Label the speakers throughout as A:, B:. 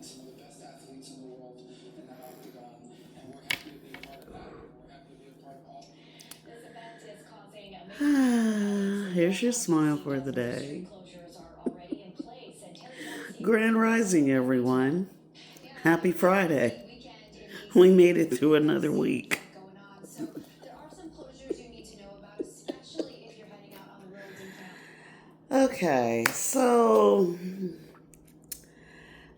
A: and some of the best athletes in the world in that octagon, and we're happy to be a part of that. We're happy to be a part of all. This event is causing a major here's your smile for the day. Grand Rising, everyone. Happy Friday. We made it through another week. Okay, so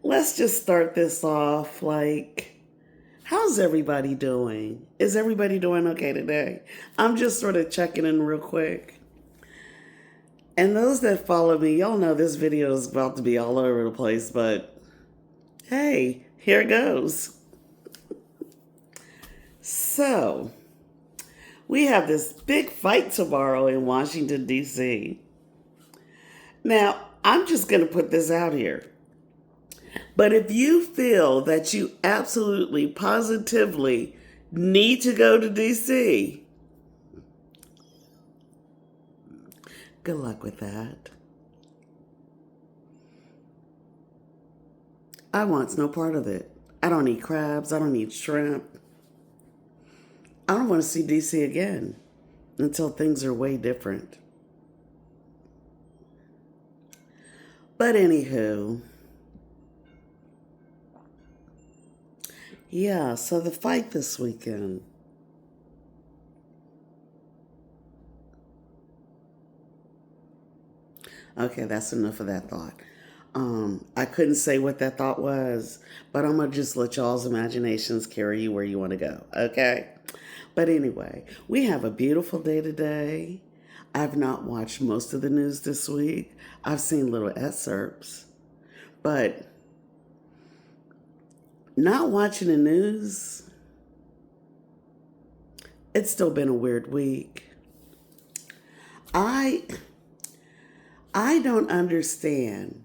A: let's just start this off like, how's everybody doing? Is everybody doing okay today? I'm just sort of checking in real quick. And those that follow me, y'all know this video is about to be all over the place, but hey, here it goes. So, we have this big fight tomorrow in Washington, D.C. Now, I'm just going to put this out here. But if you feel that you absolutely, positively need to go to D.C., good luck with that. I want no part of it. I don't eat crabs. I don't eat shrimp. I don't want to see D.C. again until things are way different. But anywho, yeah, so the fight this weekend. Okay, that's enough of that thought. I couldn't say what that thought was, but I'm going to just let y'all's imaginations carry you where you want to go, okay? But anyway, we have a beautiful day today. I've not watched most of the news this week. I've seen little excerpts, but not watching the news, it's still been a weird week. I don't understand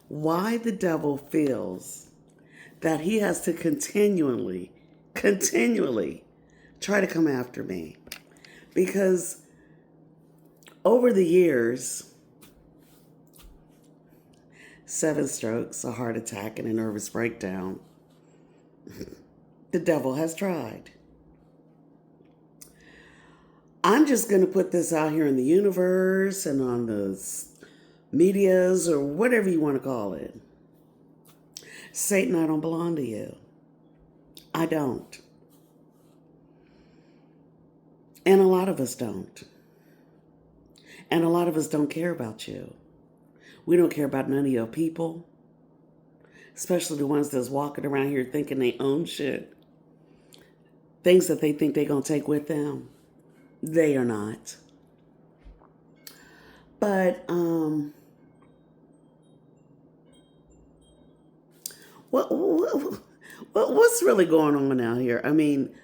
A: why the devil feels that he has to continually try to come after me. Because over the years, 7 strokes, a heart attack, and a nervous breakdown, the devil has tried. I'm just going to put this out here in the universe and on the medias or whatever you want to call it. Satan, I don't belong to you. I don't. And a lot of us don't. And a lot of us don't care about you. We don't care about none of your people, especially the ones that's walking around here thinking they own shit. Things that they think they're going to take with them. They are not. But, what's really going on out here? I mean,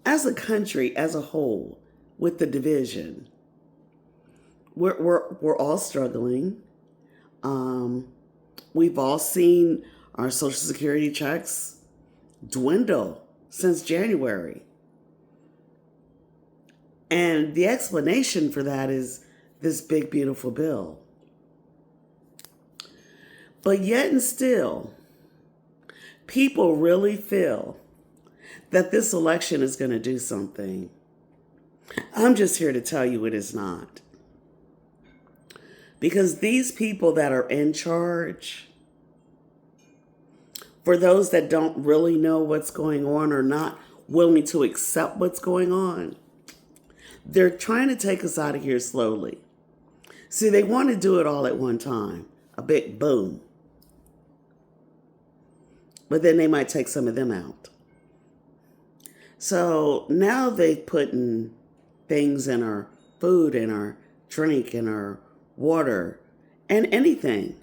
A: as a country, as a whole, with the division, we're all struggling. We've all seen our Social Security checks dwindle since January. And the explanation for that is this big, beautiful bill. But yet and still, people really feel that this election is going to do something. I'm just here to tell you it is not. Because these people that are in charge, for those that don't really know what's going on or not willing to accept what's going on, they're trying to take us out of here slowly. See, they want to do it all at one time, a big boom. But then they might take some of them out. So now they've put in things in our food, in our drink, in our water, and anything.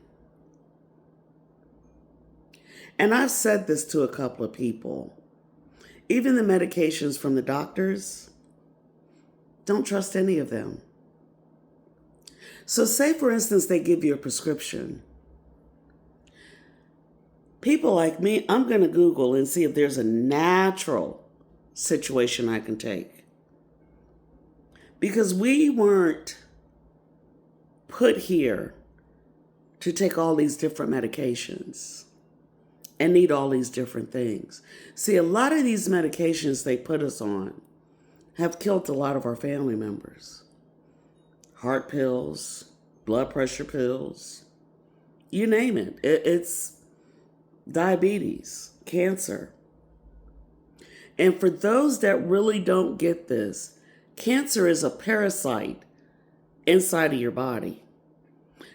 A: And I've said this to a couple of people. Even the medications from the doctors, don't trust any of them. So say, for instance, they give you a prescription. People like me, I'm going to Google and see if there's a natural situation I can take. Because we weren't put here to take all these different medications and need all these different things. See, a lot of these medications they put us on have killed a lot of our family members. Heart pills, blood pressure pills, you name it. It's diabetes, cancer. And for those that really don't get this, cancer is a parasite inside of your body.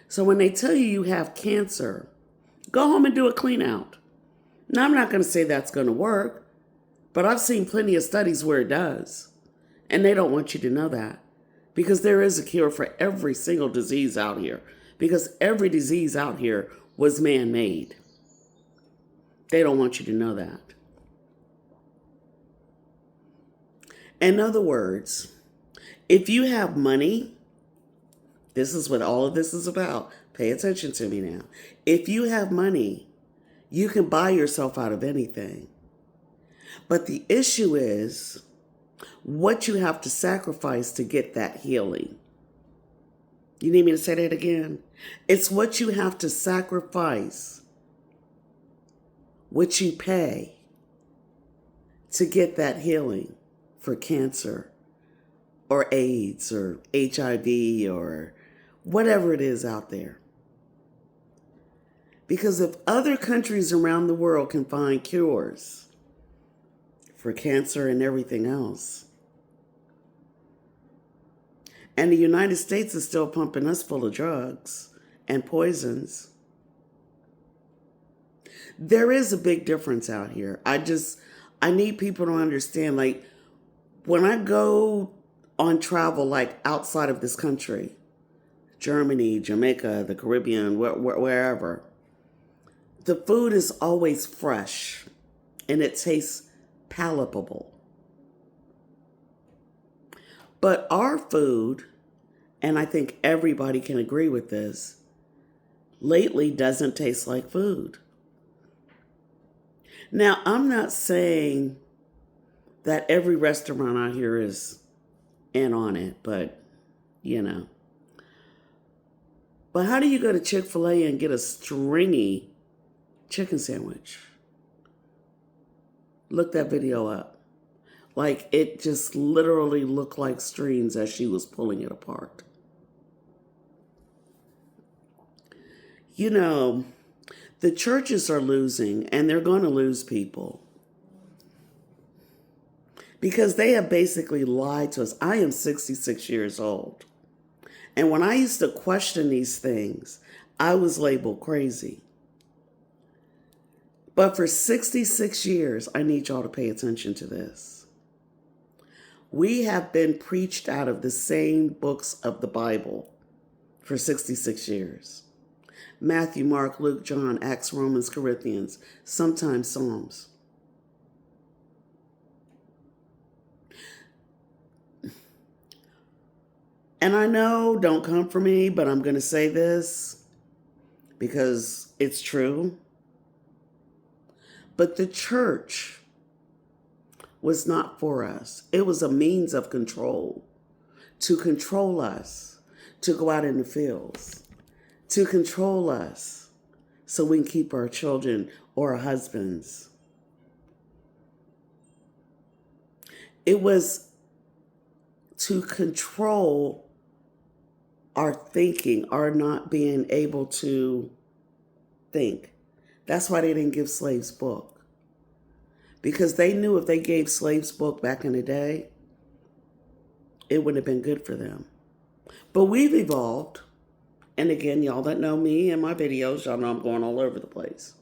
A: So when they tell you you have cancer, go home and do a clean out. Now, I'm not going to say that's going to work, but I've seen plenty of studies where it does. And they don't want you to know that, because there is a cure for every single disease out here, because every disease out here was man-made. They don't want you to know that. In other words, if you have money, this is what all of this is about. Pay attention to me now. If you have money, you can buy yourself out of anything. But the issue is what you have to sacrifice to get that healing. You need me to say that again? It's what you have to sacrifice, what you pay to get that healing for cancer or AIDS or HIV or whatever it is out there. Because if other countries around the world can find cures for cancer and everything else, and the United States is still pumping us full of drugs and poisons, there is a big difference out here. I need people to understand, like, when I go on travel, like outside of this country, Germany, Jamaica, the Caribbean, wherever, the food is always fresh and it tastes palatable. But our food, and I think everybody can agree with this, lately doesn't taste like food. Now, I'm not saying that every restaurant out here is in on it, but, you know. But how do you go to Chick-fil-A and get a stringy chicken sandwich? Look that video up. Like, it just literally looked like strings as she was pulling it apart. You know, the churches are losing, and they're going to lose people, because they have basically lied to us. I am 66 years old. And when I used to question these things, I was labeled crazy. But for 66 years, I need y'all to pay attention to this. We have been preached out of the same books of the Bible for 66 years. Matthew, Mark, Luke, John, Acts, Romans, Corinthians, sometimes Psalms. And I know, don't come for me, but I'm going to say this because it's true. But the church was not for us. It was a means of control, to control us, to go out in the fields, to control us so we can keep our children or our husbands. It was to control our thinking, our not being able to think. That's why they didn't give slaves book. Because they knew if they gave slaves book back in the day, it wouldn't have been good for them. But we've evolved. And again, y'all that know me and my videos, y'all know I'm going all over the place.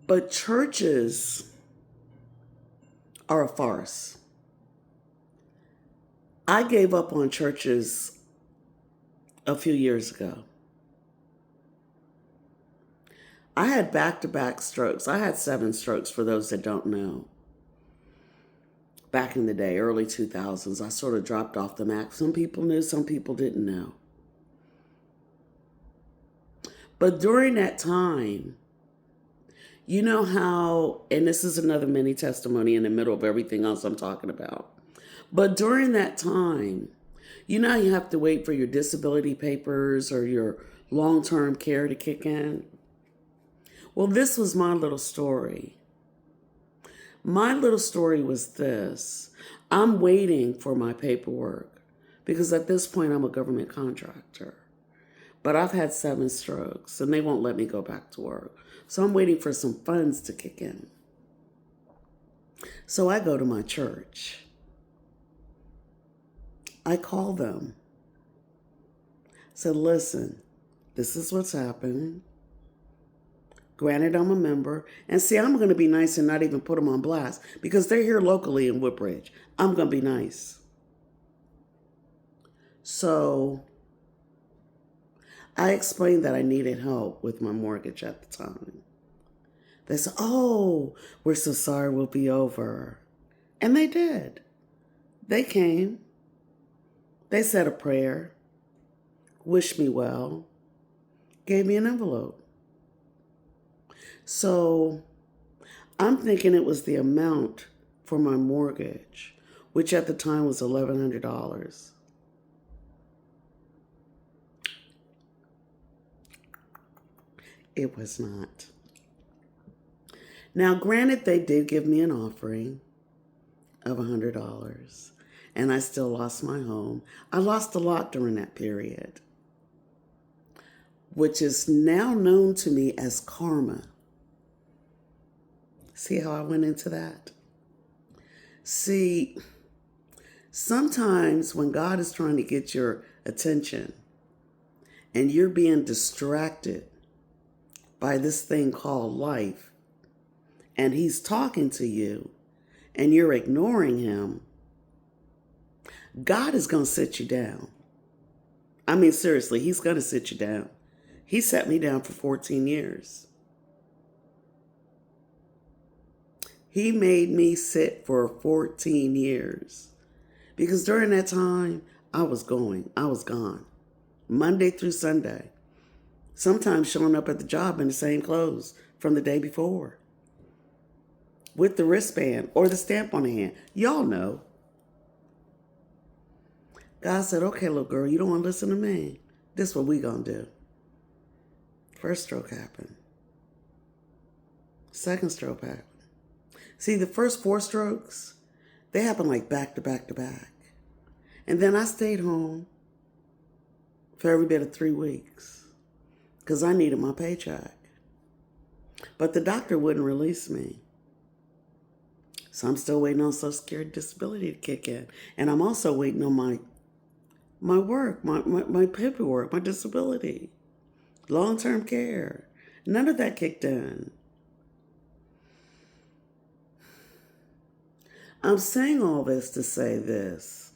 A: But churches are a farce. I gave up on churches a few years ago. I had back-to-back strokes. I had 7 strokes, for those that don't know. Back in the day, early 2000s, I sort of dropped off the map. Some people knew, some people didn't know. But during that time, you know how, and this is another mini testimony in the middle of everything else I'm talking about. But during that time, You know how you have to wait for your disability papers or your long-term care to kick in? Well, this was my little story. My little story was this. I'm waiting for my paperwork because at this point I'm a government contractor. But I've had 7 strokes and they won't let me go back to work. So I'm waiting for some funds to kick in. So I go to my church. I call them. Said, listen, this is what's happening. Granted, I'm a member. And see, I'm going to be nice and not even put them on blast because they're here locally in Woodbridge. I'm going to be nice. So I explained that I needed help with my mortgage at the time. They said, oh, we're so sorry, we'll be over. And they did. They came. They said a prayer, wished me well, gave me an envelope. So I'm thinking it was the amount for my mortgage, which at the time was $1,100. It was not. Now, granted, they did give me an offering of $100, and I still lost my home. I lost a lot during that period, which is now known to me as karma. See how I went into that? See, sometimes when God is trying to get your attention and you're being distracted by this thing called life, and he's talking to you and you're ignoring him, God is going to sit you down. I mean, seriously, he's going to sit you down. He sat me down for 14 years. He made me sit for 14 years because during that time, I was gone, Monday through Sunday, sometimes showing up at the job in the same clothes from the day before with the wristband or the stamp on the hand. Y'all know. God said, okay, little girl, you don't want to listen to me. This is what we gonna do. First stroke happened. Second stroke happened. See, the first 4 strokes, they happened like back to back to back. And then I stayed home for every bit of 3 weeks because I needed my paycheck. But the doctor wouldn't release me. So I'm still waiting on Social Security disability to kick in. And I'm also waiting on my work, my paperwork, my disability, long-term care. None of that kicked in. I'm saying all this to say this.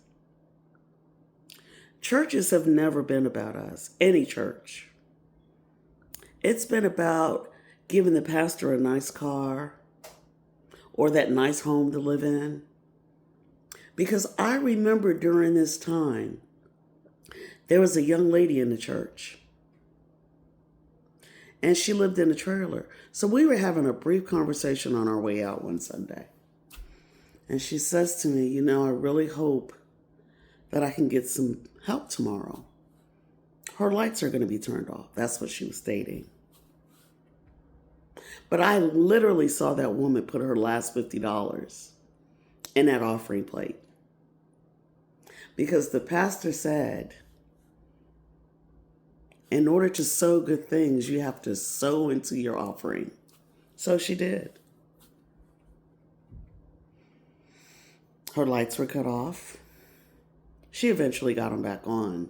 A: Churches have never been about us, any church. It's been about giving the pastor a nice car or that nice home to live in. Because I remember during this time, there was a young lady in the church, and she lived in a trailer. So we were having a brief conversation on our way out one Sunday. And she says to me, I really hope that I can get some help tomorrow. Her lights are going to be turned off. That's what she was stating. But I literally saw that woman put her last $50 in that offering plate. Because the pastor said, in order to sow good things, you have to sow into your offering. So she did. Her lights were cut off. She eventually got them back on.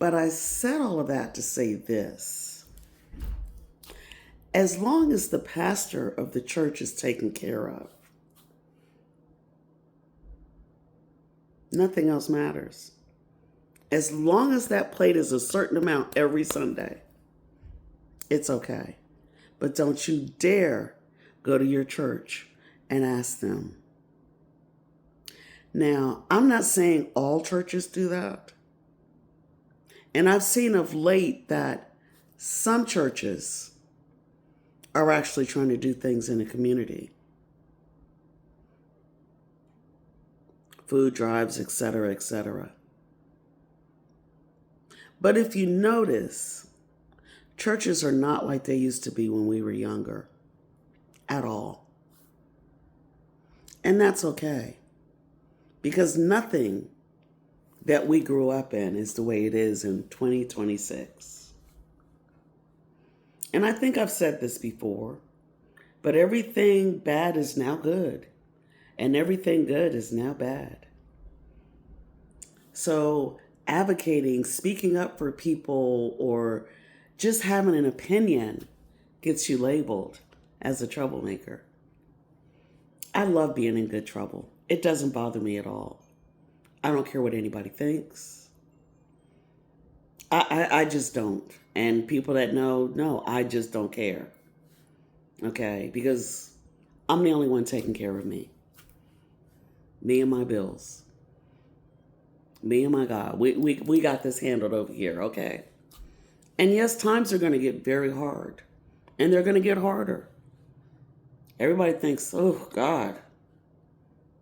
A: But I said all of that to say this. As long as the pastor of the church is taken care of, nothing else matters. As long as that plate is a certain amount every Sunday, it's okay. But don't you dare go to your church and ask them. Now, I'm not saying all churches do that. And I've seen of late that some churches are actually trying to do things in the community food drives, etc., etc. But if you notice, churches are not like they used to be when we were younger at all. And that's okay, because nothing that we grew up in is the way it is in 2026. And I think I've said this before, but everything bad is now good, and everything good is now bad. So advocating, speaking up for people, or just having an opinion gets you labeled as a troublemaker. I love being in good trouble. It doesn't bother me at all. I don't care what anybody thinks. I just don't. And people that know, no, I just don't care. Okay? Because I'm the only one taking care of me. Me and my bills. Me and my God. We got this handled over here, okay? And yes, times are going to get very hard. And they're going to get harder. Everybody thinks, oh, God.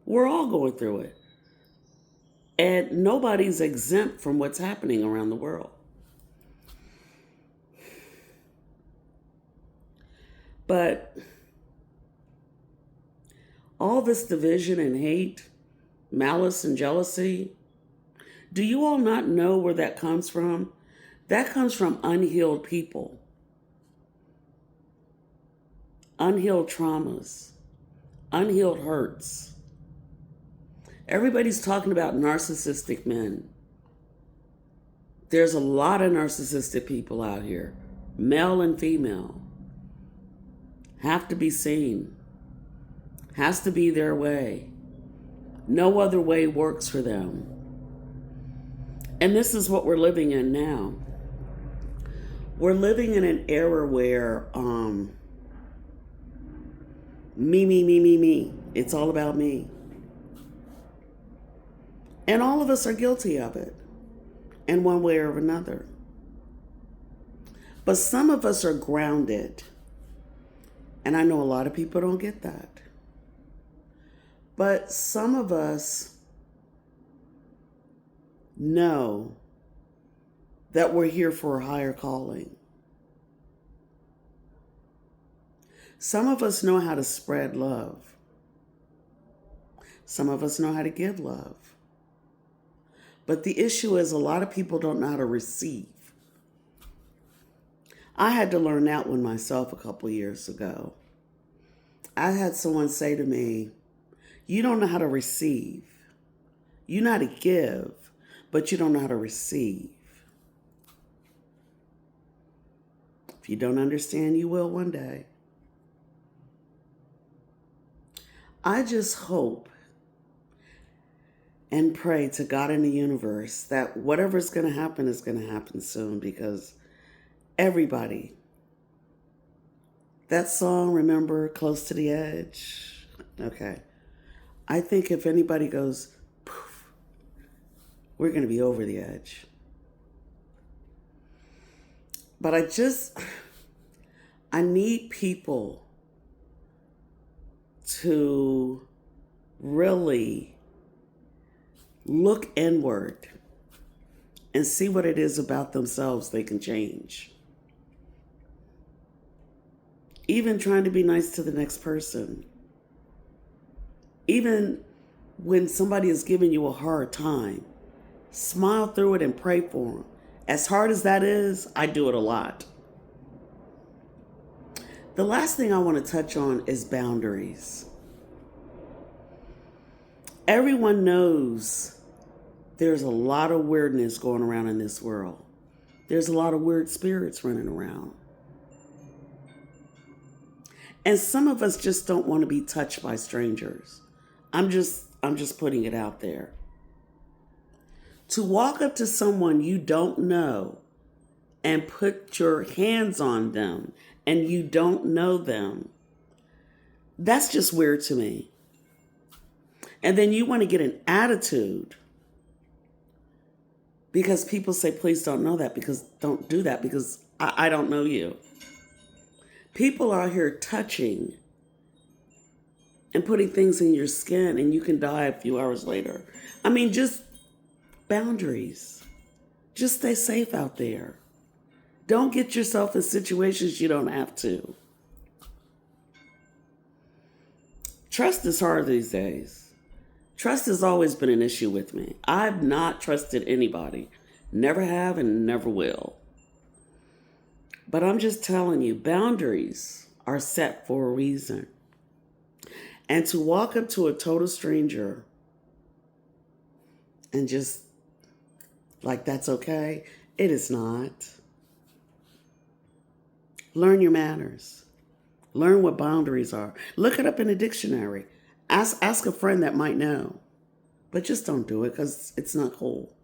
A: We're all going through it. And nobody's exempt from what's happening around the world. But all this division and hate, malice and jealousy, do you all not know where that comes from? That comes from unhealed people, unhealed traumas, unhealed hurts. Everybody's talking about narcissistic men. There's a lot of narcissistic people out here, male and female. Have to be seen. Has to be their way. No other way works for them. And this is what we're living in now. We're living in an era where me. It's all about me. And all of us are guilty of it in one way or another. But some of us are grounded. And I know a lot of people don't get that. But some of us know that we're here for a higher calling. Some of us know how to spread love. Some of us know how to give love. But the issue is a lot of people don't know how to receive. I had to learn that one myself a couple years ago. I had someone say to me, you don't know how to receive. You know how to give, but you don't know how to receive. If you don't understand, you will one day. I just hope and pray to God in the universe that whatever's going to happen is going to happen soon, because everybody, that song, remember, Close to the Edge? Okay. I think if anybody goes, poof, we're going to be over the edge. But I need people to really look inward and see what it is about themselves they can change. Even trying to be nice to the next person. Even when somebody is giving you a hard time, smile through it and pray for them. As hard as that is, I do it a lot. The last thing I want to touch on is boundaries. Everyone knows there's a lot of weirdness going around in this world. There's a lot of weird spirits running around. And some of us just don't want to be touched by strangers. I'm just putting it out there. To walk up to someone you don't know and put your hands on them and you don't know them, that's just weird to me. And then you want to get an attitude because people say, please don't know that, because don't do that, because I don't know you. People are here touching and putting things in your skin and you can die a few hours later. I mean, just boundaries. Just stay safe out there. Don't get yourself in situations you don't have to. Trust is hard these days. Trust has always been an issue with me. I've not trusted anybody. Never have and never will. But I'm just telling you, boundaries are set for a reason. And to walk up to a total stranger and just like that's okay, it is not. Learn your manners. Learn what boundaries are. Look it up in a dictionary. Ask a friend that might know. But just don't do it because it's not cool.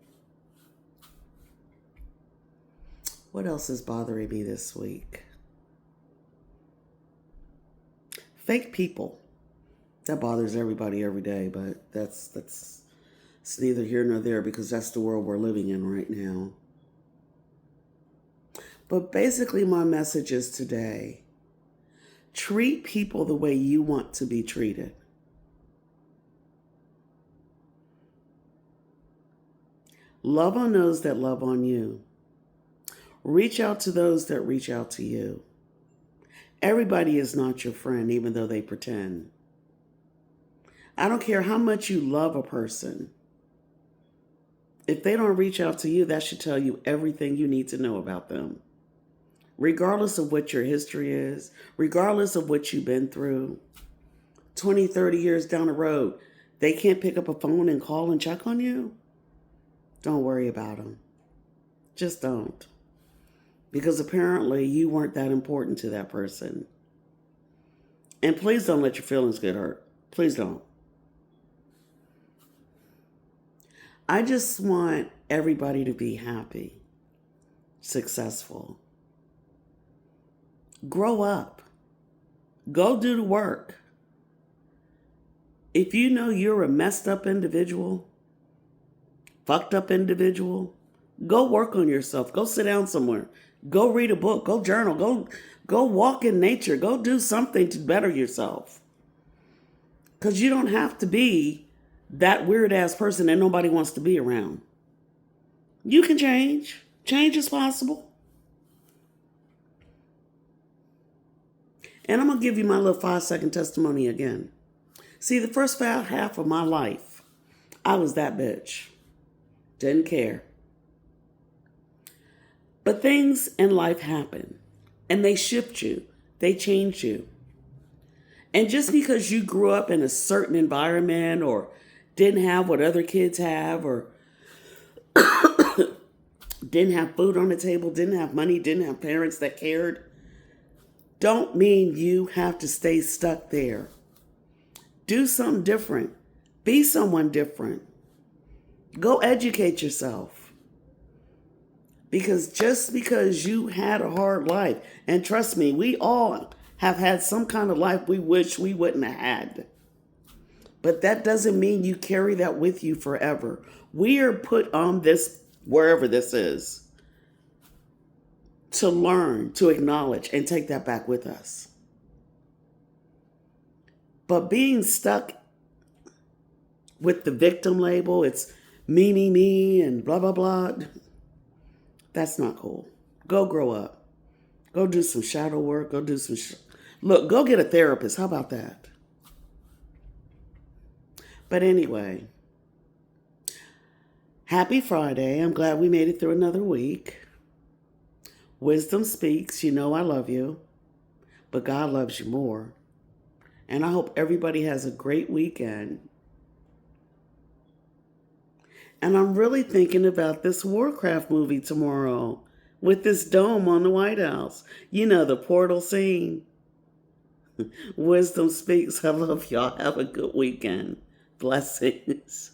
A: What else is bothering me this week? Fake people. That bothers everybody every day, but that's it's neither here nor there because that's the world we're living in right now. But basically my message is today, treat people the way you want to be treated. Love on those that love on you. Reach out to those that reach out to you. Everybody is not your friend, even though they pretend. I don't care how much you love a person. If they don't reach out to you, that should tell you everything you need to know about them. Regardless of what your history is, regardless of what you've been through, 20, 30 years down the road, they can't pick up a phone and call and check on you? Don't worry about them. Just don't. Because apparently you weren't that important to that person. And please don't let your feelings get hurt. Please don't. I just want everybody to be happy, successful. Grow up. Go do the work. If you know you're a messed up individual, fucked up individual, go work on yourself. Go sit down somewhere. Go read a book. Go journal. Go walk in nature. Go do something to better yourself. Because you don't have to be that weird ass person that nobody wants to be around. You can change. Change is possible. And I'm going to give you my little 5-second testimony again. See, the first half of my life, I was that bitch. Didn't care. But things in life happen. And they shift you. They change you. And just because you grew up in a certain environment or didn't have what other kids have or didn't have food on the table, didn't have money, didn't have parents that cared, don't mean you have to stay stuck there. Do something different. Be someone different. Go educate yourself. Because just because you had a hard life, and trust me, we all have had some kind of life we wish we wouldn't have had. But that doesn't mean you carry that with you forever. We are put on this, wherever this is, to learn, to acknowledge, and take that back with us. But being stuck with the victim label, it's me, and blah, blah, blah, that's not cool. Go grow up. Go do some shadow work. Go do some... Look, go get a therapist. How about that? But anyway, happy Friday. I'm glad we made it through another week. Wisdom speaks. You know I love you, but God loves you more. And I hope everybody has a great weekend. And I'm really thinking about this Warcraft movie tomorrow with this dome on the White House. You know, the portal scene. Wisdom speaks. I love y'all. Have a good weekend. Blessings.